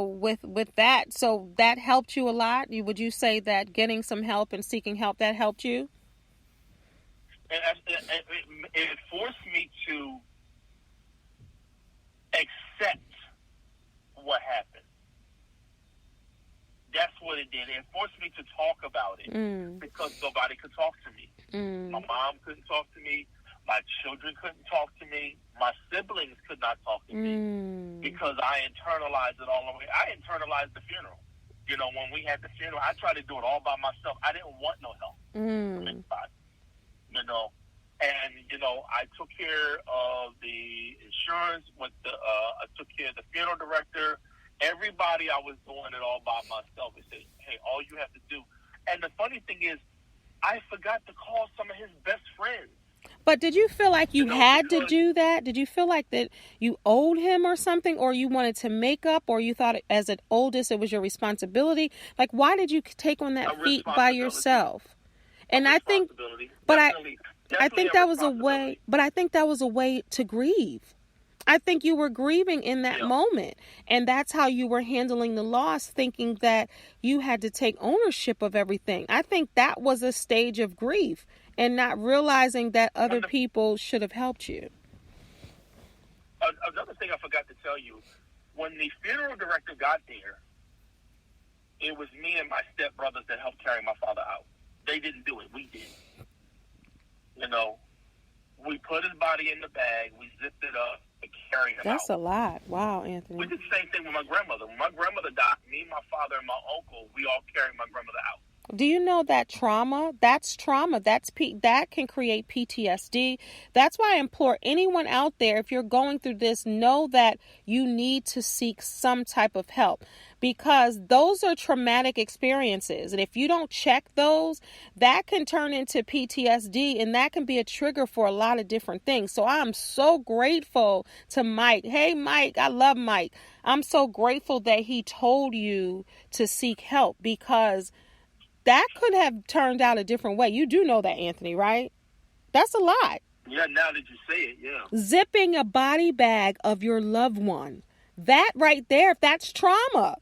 with that, so that helped you a lot. Would you say that getting some help and seeking help, that helped you? And it forced me to accept what happened. That's what it did. It forced me to talk about it because nobody could talk to me. My mom couldn't talk to me. My children couldn't talk to me. My siblings could not talk to me because I internalized it all the way. I internalized the funeral. You know, when we had the funeral, I tried to do it all by myself. I didn't want no help from anybody. You know, and you know, I took care of the insurance. I took care of the funeral director. Everybody, I was doing it all by myself. They said, "Hey, all you have to do." And the funny thing is, I forgot to call some of his best friends. But did you feel like you had to do that? Did you feel like that you owed him or something, or you wanted to make up, or you thought as an oldest it was your responsibility? Like, why did you take on that feat by yourself? And I think, but I think that was a way. But I think that was a way to grieve. I think you were grieving in that moment, and that's how you were handling the loss, thinking that you had to take ownership of everything. I think that was a stage of grief, and not realizing that other people should have helped you. Another thing I forgot to tell you, when the funeral director got there, it was me and my stepbrothers that helped carry my father out. They didn't do it. We did. You know, we put his body in the bag, we zipped it up, and carried him out. That's a lot. Wow, Anthony. We did the same thing with my grandmother. When my grandmother died, me, my father, and my uncle, we all carried my grandmother out. Do you know that trauma? That's trauma. That can create PTSD. That's why I implore anyone out there, if you're going through this, know that you need to seek some type of help, because those are traumatic experiences. And if you don't check those, that can turn into PTSD, and that can be a trigger for a lot of different things. So I'm so grateful to Mike. Hey, Mike, I love Mike. I'm so grateful that he told you to seek help, because that could have turned out a different way. You do know that, Anthony, right? That's a lot. Yeah, now that you say it, yeah. Zipping a body bag of your loved one. That right there, that's trauma.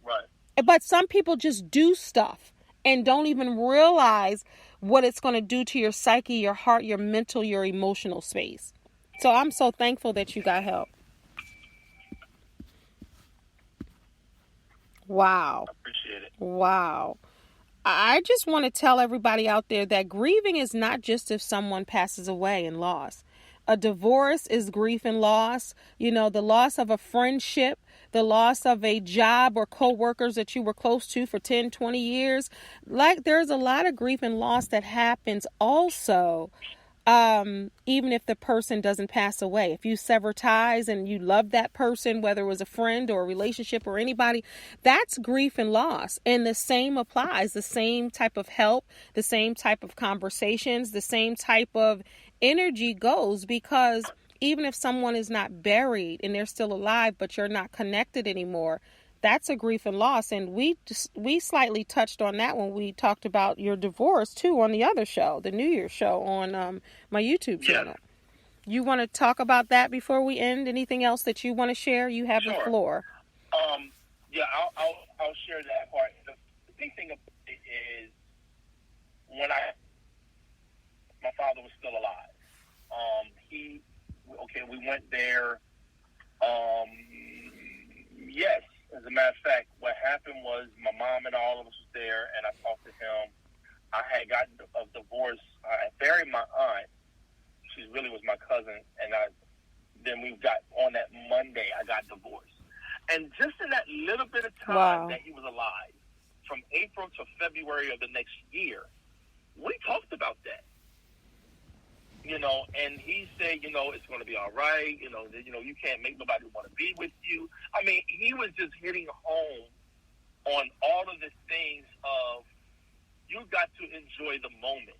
Right. But some people just do stuff and don't even realize what it's going to do to your psyche, your heart, your mental, your emotional space. So I'm so thankful that you got help. Wow. I appreciate it. Wow. I just want to tell everybody out there that grieving is not just if someone passes away and loss. A divorce is grief and loss. You know, the loss of a friendship, the loss of a job or co-workers that you were close to for 10, 20 years. Like, there's a lot of grief and loss that happens also. Even if the person doesn't pass away, if you sever ties and you love that person, whether it was a friend or a relationship or anybody, that's grief and loss. And the same applies, the same type of help, the same type of conversations, the same type of energy goes, because even if someone is not buried and they're still alive, but you're not connected anymore, that's a grief and loss. And we slightly touched on that when we talked about your divorce too on the other show, the New Year's show on my YouTube channel. You want to talk about that before we end? Anything else that you want to share? You have the floor. Yeah, I'll share that part. The big thing about it is when my father was still alive. We went there. Yes. As a matter of fact, what happened was my mom and all of us was there, and I talked to him. I had gotten a divorce. I buried my aunt. She really was my cousin, and then we got on that Monday. I got divorced, and just in that little bit of time that he was alive, from April to February of the next year, we talked about that. You know, and he said, you know, it's going to be all right. You know, you can't make nobody want to be with you. I mean, he was just hitting home on all of the things of you got to enjoy the moment.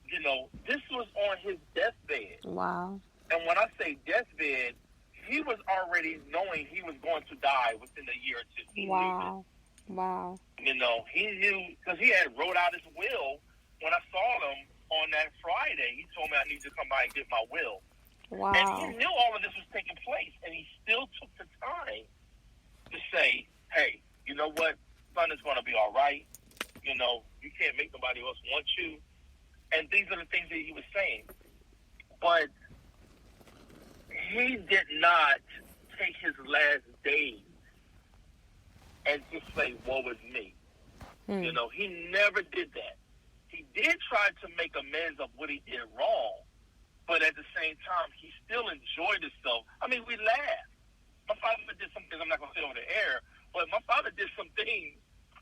You know, this was on his deathbed. Wow. And when I say deathbed, he was already knowing he was going to die within a year or two. He Wow. knew Wow. You know, he knew, because he had wrote out his will. When I saw him on that Friday, he told me I need to come by and get my will. Wow. And he knew all of this was taking place, and he still took the time to say, hey, you know what? Son is going to be all right. You know, you can't make nobody else want you. And these are the things that he was saying. But he did not take his last days and just say, woe is me. You know, he never did that. He did try to make amends of what he did wrong, but at the same time, he still enjoyed himself. I mean, we laughed. My father did some things I'm not going to say over the air, but my father did some things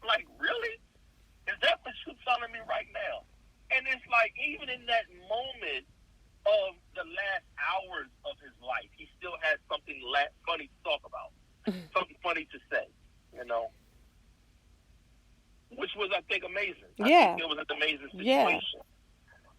like, really? Is that what you're telling me right now? And it's like, even in that moment of the last hours of his life, he still had something funny to talk about, something funny to say, you know, which was, I think, amazing. Yeah. I think it was an amazing situation. Yeah.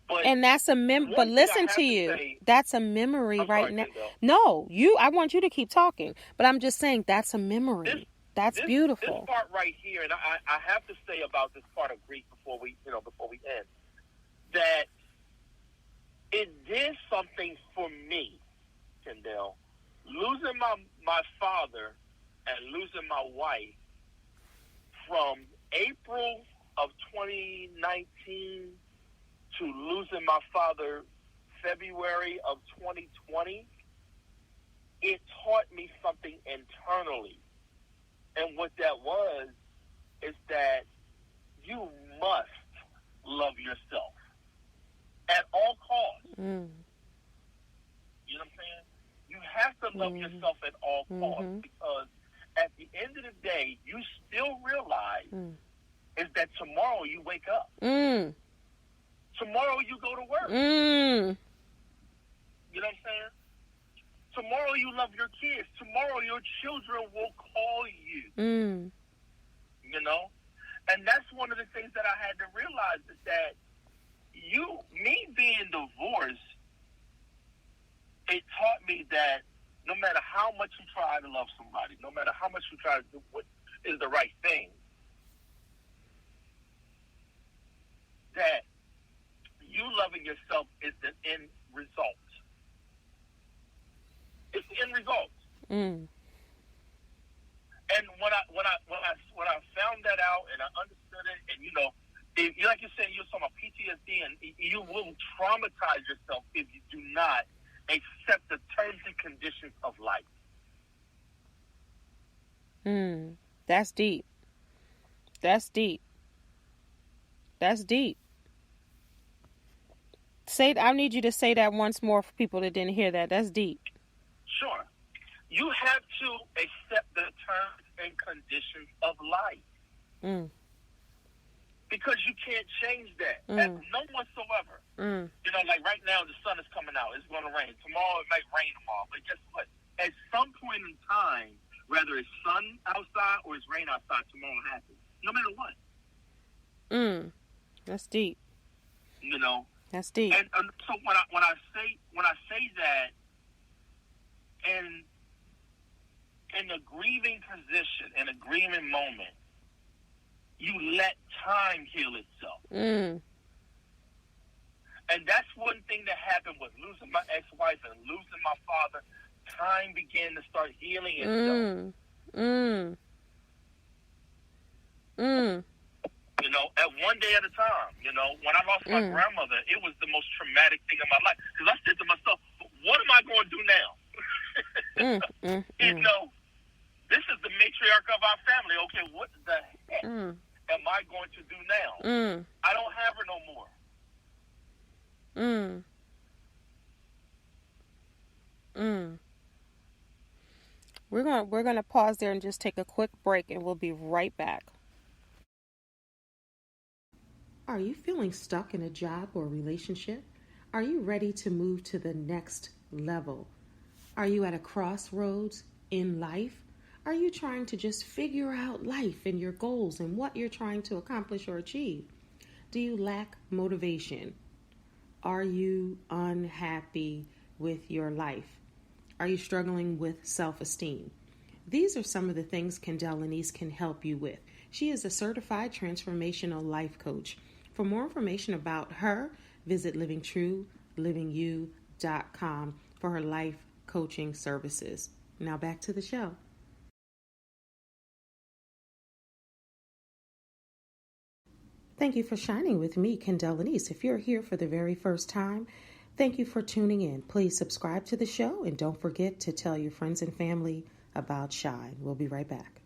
But and that's a but listen to you. That's a memory right now. No, I want you to keep talking, but I'm just saying that's a memory. That's beautiful. This part right here, and I have to say about this part of grief before we end, that it did something for me, Kendell. Losing my father and losing my wife from April of 2019 to losing my father February of 2020, it taught me something internally. And what that was is that you must love yourself at all costs. You know what I'm saying? You have to love yourself at all costs, because at the end of the day, you still realize is that tomorrow you wake up. Tomorrow you go to work. You know what I'm saying? Tomorrow you love your kids. Tomorrow your children will call you. You know? And that's one of the things that I had to realize, is that me being divorced, it taught me that no matter how much you try to love somebody, no matter how much you try to do what is the right thing, that you loving yourself is the end result. It's the end result. And when I found that out and I understood it, and like you said, you're talking about PTSD, and you will traumatize yourself if you do not accept the terms and conditions of life. That's deep. That's deep. That's deep. I need you to say that once more for people that didn't hear that. That's deep. Sure. You have to accept the terms and conditions of life. Because you can't change that. None whatsoever. You know, like right now, the sun is coming out. It's going to rain. Tomorrow, it might rain tomorrow. But guess what? At some point in time, whether it's sun outside or it's rain outside, tomorrow happens. No matter what. That's deep. You know? That's deep. And so when I say that, in a grieving position, in a grieving moment, you let time heal itself. And that's one thing that happened with losing my ex-wife and losing my father. Time began to start healing itself. You know, at one day at a time. You know, when I lost my grandmother, it was the most traumatic thing in my life. Because I said to myself, what am I going to do now? You know, this is the matriarch of our family. Okay, what the heck am I going to do now? I don't have her no more. We're gonna pause there and just take a quick break, and we'll be right back. Are you feeling stuck in a job or relationship? Are you ready to move to the next level? Are you at a crossroads in life? Are you trying to just figure out life and your goals and what you're trying to accomplish or achieve? Do you lack motivation? Are you unhappy with your life? Are you struggling with self-esteem? These are some of the things Kendell Lenice can help you with. She is a certified transformational life coach. For more information about her, visit livingtruelivingyou.com for her life coaching services. Now back to the show. Thank you for shining with me, Kendell Lenice. If you're here for the very first time, thank you for tuning in. Please subscribe to the show and don't forget to tell your friends and family about Shine. We'll be right back.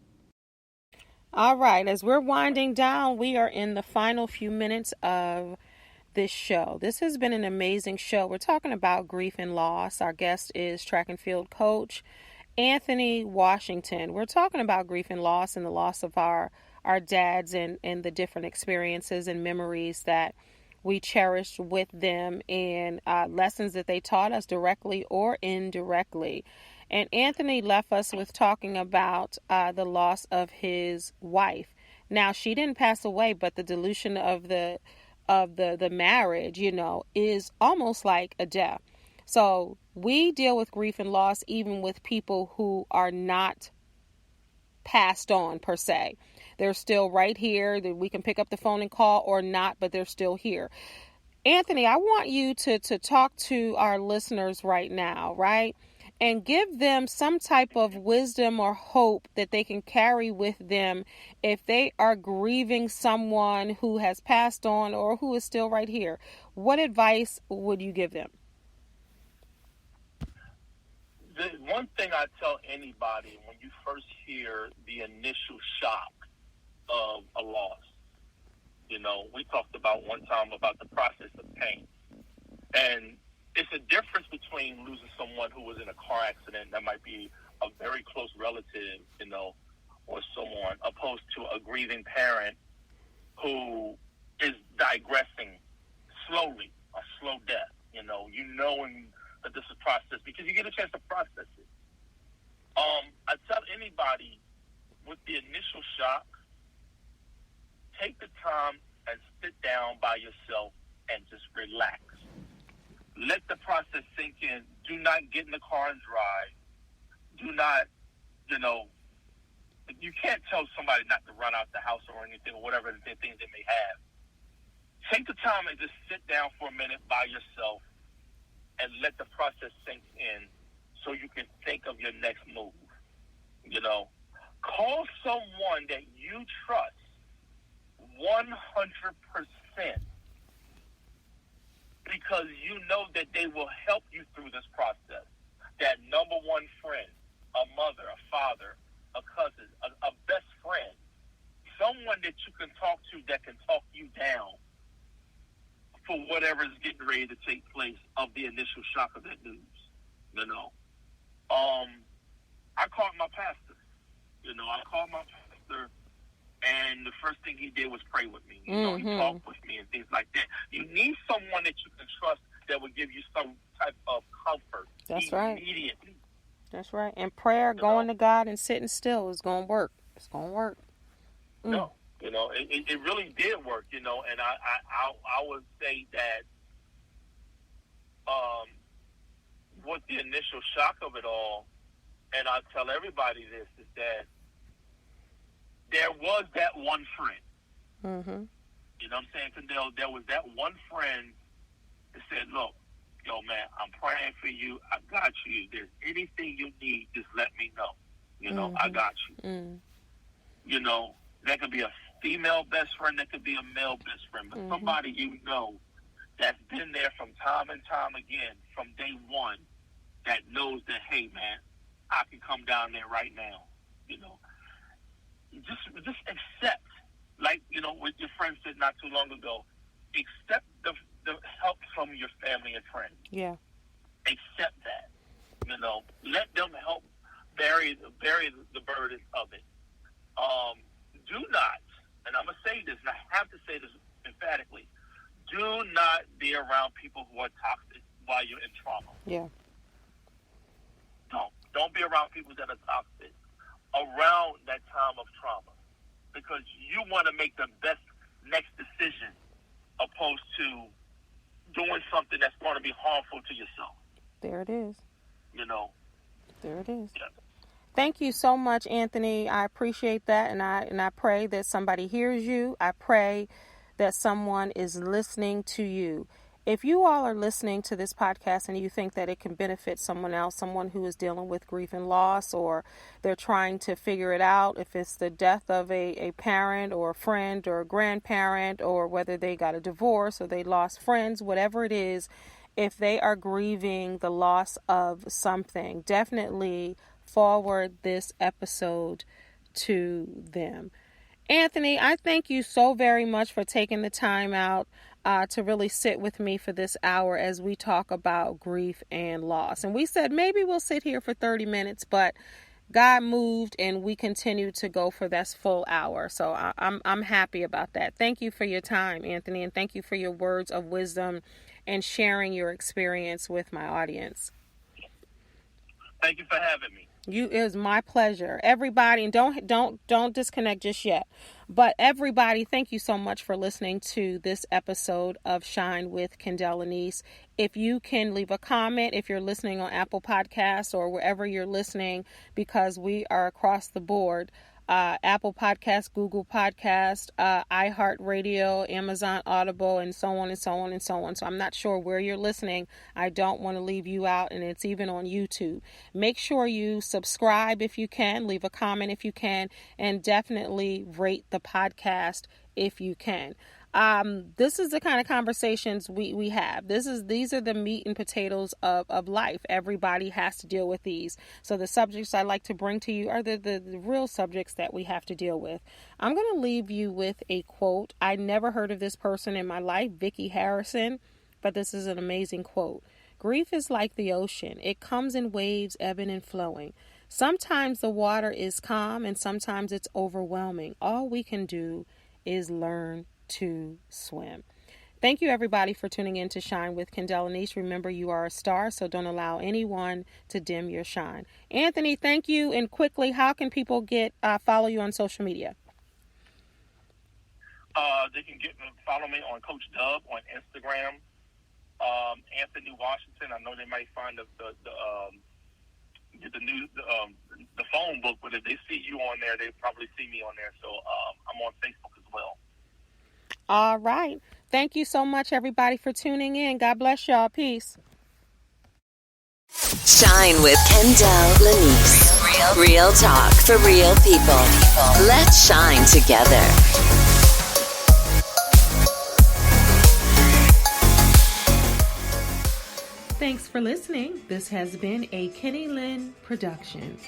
All right, as we're winding down, we are in the final few minutes of this show. This has been an amazing show. We're talking about grief and loss. Our guest is track and field coach Anthony Washington. We're talking about grief and loss and the loss of our dads and the different experiences and memories that we cherished with them and lessons that they taught us directly or indirectly. And Anthony left us with talking about the loss of his wife. Now, she didn't pass away, but the dilution of the marriage, is almost like a death. So we deal with grief and loss even with people who are not passed on per se. They're still right here, that we can pick up the phone and call or not, but they're still here. Anthony, I want you to talk to our listeners right now, right? And give them some type of wisdom or hope that they can carry with them if they are grieving someone who has passed on or who is still right here. What advice would you give them? The one thing I tell anybody when you first hear the initial shock of a loss, we talked about one time about the process of pain. And it's a difference between losing someone who was in a car accident that might be a very close relative, or someone, opposed to a grieving parent who is digressing slowly, a slow death, knowing that this is processed because you get a chance to process it. I tell anybody with the initial shock, take the time and sit down by yourself and just relax. Let the process sink in. Do not get in the car and drive. Do not, you can't tell somebody not to run out the house or anything or whatever the things they may have. Take the time and just sit down for a minute by yourself and let the process sink in so you can think of your next move. Call someone that you trust 100%. Because you know that they will help you through this process. That number one friend, a mother, a father, a cousin, a best friend, someone that you can talk to that can talk you down for whatever is getting ready to take place of the initial shock of that news. I called my pastor. And the first thing he did was pray with me. He talked with me and things like that. You need someone that you can trust that will give you some type of comfort. That's right. Immediately. That's right. And prayer, going to God and sitting still is going to work. It's going to work. No, it really did work, and I would say that with the initial shock of it all, and I tell everybody this, is that there was that one friend. Mm-hmm. You know what I'm saying, Kendell? There was that one friend that said, look, man, I'm praying for you. I got you. If there's anything you need, just let me know. I got you. Mm. That could be a female best friend. That could be a male best friend. But somebody that's been there from time and time again, from day one, that knows that, hey, man, I can come down there right now. Just accept, like, what your friend said not too long ago, accept the help from your family and friends. Yeah. Accept that. Let them help bury the burden of it. Do not, and I'm going to say this, and I have to say this emphatically, do not be around people who are toxic while you're in trauma. Yeah. Don't be around people that are toxic around that time of trauma, because you want to make the best next decision opposed to doing something that's going to be harmful to yourself. There it is. You know. There it is. Yeah. Thank you so much, Anthony. I appreciate that, and I pray that somebody hears you. I pray that someone is listening to you. If you all are listening to this podcast and you think that it can benefit someone else, someone who is dealing with grief and loss, or they're trying to figure it out, if it's the death of a parent or a friend or a grandparent, or whether they got a divorce or they lost friends, whatever it is, if they are grieving the loss of something, definitely forward this episode to them. Anthony, I thank you so very much for taking the time out to really sit with me for this hour as we talk about grief and loss. And we said maybe we'll sit here for 30 minutes, but God moved and we continue to go for this full hour. So I'm happy about that. Thank you for your time, Anthony, and thank you for your words of wisdom and sharing your experience with my audience. Thank you for having me. It was my pleasure. Everybody, and don't disconnect just yet. But everybody, thank you so much for listening to this episode of Shine with Kendell Lenice. If you can leave a comment, if you're listening on Apple Podcasts or wherever you're listening, because we are across the board, Apple Podcasts, Google Podcasts, iHeartRadio, Amazon Audible, and so on and so on and so on. So I'm not sure where you're listening. I don't want to leave you out, and it's even on YouTube. Make sure you subscribe if you can, leave a comment if you can, and definitely rate the podcast if you can. This is the kind of conversations we have. These are the meat and potatoes of life. Everybody has to deal with these. So the subjects I like to bring to you are the real subjects that we have to deal with. I'm going to leave you with a quote. I never heard of this person in my life, Vicky Harrison, but this is an amazing quote. Grief is like the ocean. It comes in waves, ebbing and flowing. Sometimes the water is calm and sometimes it's overwhelming. All we can do is learn to swim. Thank you, everybody, for tuning in to Shine with Kendell Lenice. Remember, you are a star, so don't allow anyone to dim your shine. Anthony, thank you. And quickly, how can people follow you on social media? They can follow me on Coach Dub on Instagram. Anthony Washington. I know they might find the phone book, but if they see you on there, they probably see me on there. So I'm on Facebook as well. All right. Thank you so much, everybody, for tuning in. God bless y'all. Peace. Shine with Kendell Lenice. Real talk for real people. Let's shine together. Thanks for listening. This has been a Kenny Lynn production.